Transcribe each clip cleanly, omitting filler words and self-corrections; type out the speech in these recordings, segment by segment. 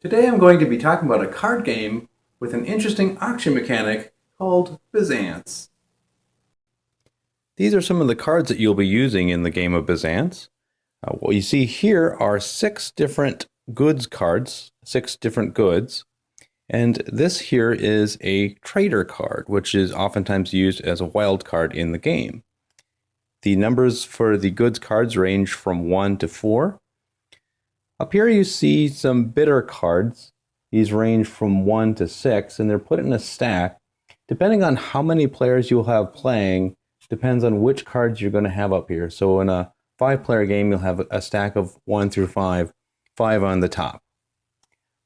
Today I'm going to be talking about a card game with an interesting auction mechanic called Byzanz. These are some of the cards that you'll be using in the game of Byzanz. What you see here are 6 different goods cards, 6 different goods, and this here is a trader card, which is oftentimes used as a wild card in the game. The numbers for the goods cards range from 1 to 4. Up here you see some bidder cards. These range from 1 to 6, and they're put in a stack. Depending on how many players you'll have playing, depends on which cards you're going to have up here. So in a 5-player game, you'll have a stack of 1 through 5, 5 on the top.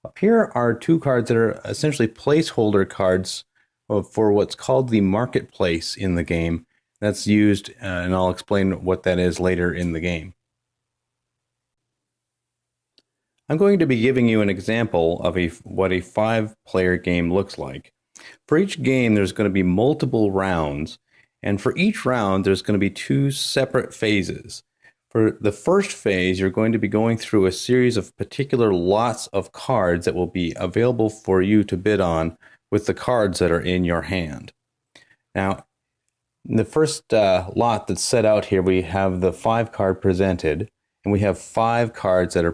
Up here are 2 cards that are essentially placeholder cards for what's called the marketplace in the game. That's used, and I'll explain what that is later in the game. I'm going to be giving you an example of what a 5-player game looks like. For each game, there's going to be multiple rounds, and for each round, there's going to be 2 separate phases. For the first phase, you're going to be going through a series of particular lots of cards that will be available for you to bid on with the cards that are in your hand. Now, in the first lot that's set out here, we have the 5 card presented. And we have 5 cards that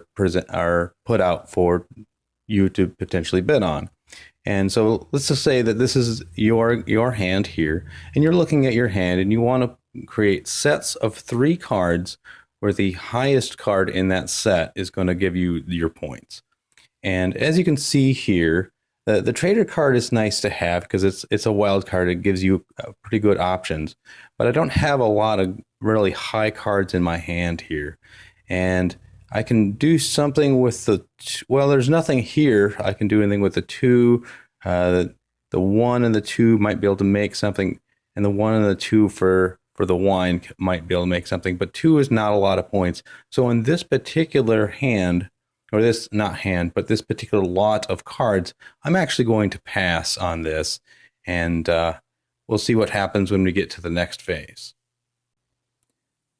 are put out for you to potentially bid on. And so let's just say that this is your hand here, and you're looking at your hand and you want to create sets of 3 cards where the highest card in that set is going to give you your points. And as you can see here, the trader card is nice to have because it's a wild card. It gives you pretty good options. But I don't have a lot of really high cards in my hand here. And I can do something with well, there's nothing here. I can do anything with the 2. The 1 and the 2 might be able to make something, and the 1 and the 2 for the wine might be able to make something, but 2 is not a lot of points. So in this particular hand, or this this particular lot of cards, I'm actually going to pass on this, and we'll see what happens when we get to the next phase.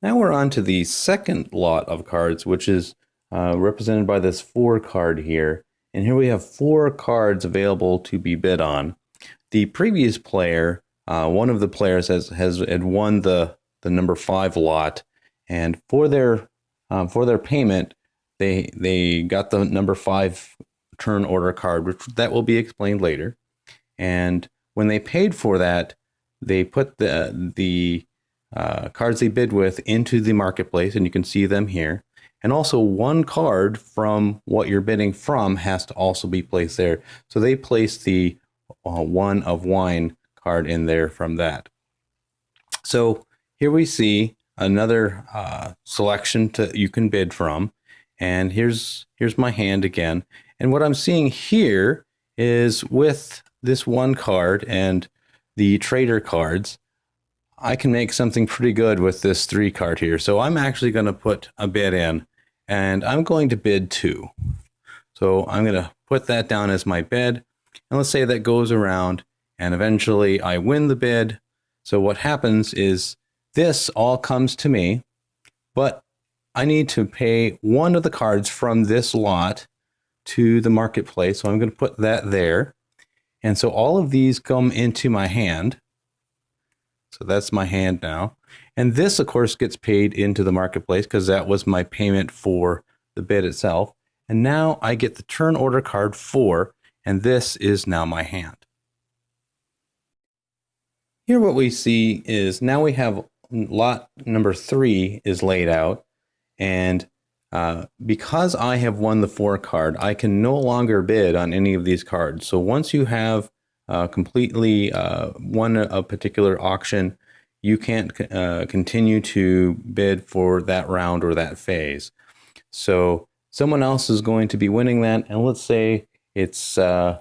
Now we're on to the second lot of cards, which is represented by this 4 card here. And here we have 4 cards available to be bid on. The previous player, one of the players had won the number 5 lot, and for their payment, they got the number 5 turn order card, which that will be explained later. And when they paid for that, they put the cards they bid with into the marketplace, and you can see them here. And also 1 card from what you're bidding from has to also be placed there. So they placed the 1 of wine card in there from that. So here we see another selection you can bid from. And here's my hand again. And what I'm seeing here is with this 1 card and the trader cards, I can make something pretty good with this 3 card here. So I'm actually going to put a bid in, and I'm going to bid 2. So I'm going to put that down as my bid. And let's say that goes around, and eventually I win the bid. So what happens is this all comes to me, but I need to pay 1 of the cards from this lot to the marketplace. So I'm going to put that there. And so all of these come into my hand. So that's my hand now. And this, of course, gets paid into the marketplace because that was my payment for the bid itself. And now I get the turn order card 4, and this is now my hand. Here what we see is now we have lot number 3 is laid out. And because I have won the 4 card, I can no longer bid on any of these cards. So once you have completely won a particular auction, you can't continue to bid for that round or that phase. So someone else is going to be winning that, and let's say it's they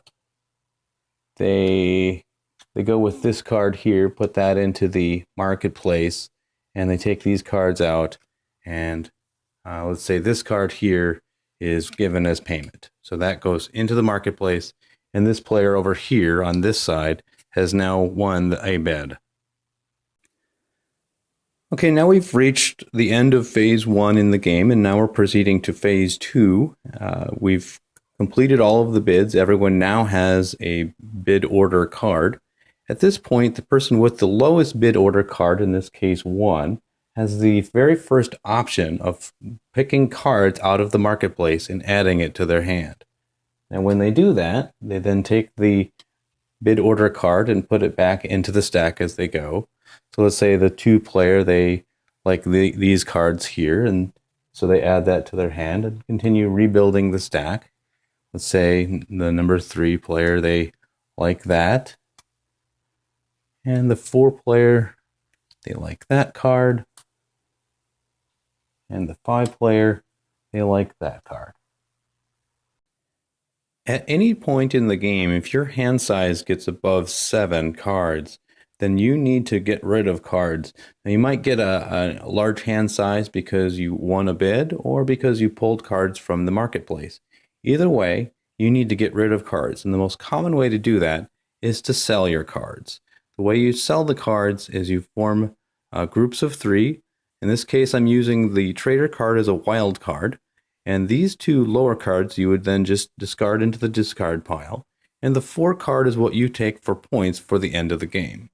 go with this card here, put that into the marketplace, and they take these cards out, and let's say this card here is given as payment. So that goes into the marketplace. And this player over here on this side has now won a bid. Okay, now we've reached the end of phase 1 in the game, and now we're proceeding to phase 2. We've completed all of the bids. Everyone now has a bid order card. At this point, the person with the lowest bid order card, in this case 1, has the very first option of picking cards out of the marketplace and adding it to their hand. And when they do that, they then take the bid order card and put it back into the stack as they go. So let's say the 2 player, they like these cards here, and so they add that to their hand and continue rebuilding the stack. Let's say the number 3 player, they like that. And the 4 player, they like that card. And the 5 player, they like that card. At any point in the game, if your hand size gets above 7 cards, then you need to get rid of cards. Now, you might get a large hand size because you won a bid or because you pulled cards from the marketplace. Either way, you need to get rid of cards. And the most common way to do that is to sell your cards. The way you sell the cards is you form groups of 3. In this case, I'm using the trader card as a wild card. And these 2 lower cards you would then just discard into the discard pile. And the 4 card is what you take for points for the end of the game.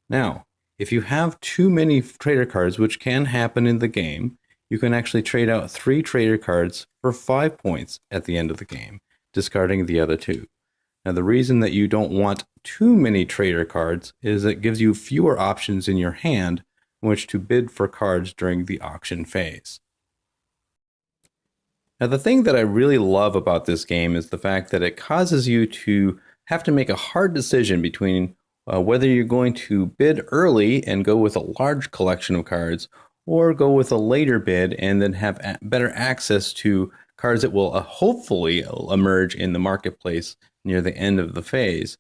Now, if you have too many trader cards, which can happen in the game, you can actually trade out 3 trader cards for 5 points at the end of the game, discarding the other 2. Now, the reason that you don't want too many trader cards is it gives you fewer options in your hand in which to bid for cards during the auction phase. Now, the thing that I really love about this game is the fact that it causes you to have to make a hard decision between whether you're going to bid early and go with a large collection of cards or go with a later bid and then have better access to cards that will hopefully emerge in the marketplace near the end of the phase.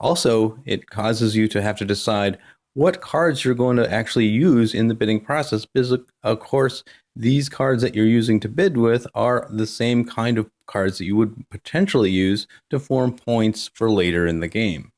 Also, it causes you to have to decide what cards you're going to actually use in the bidding process because, of course, these cards that you're using to bid with are the same kind of cards that you would potentially use to form points for later in the game.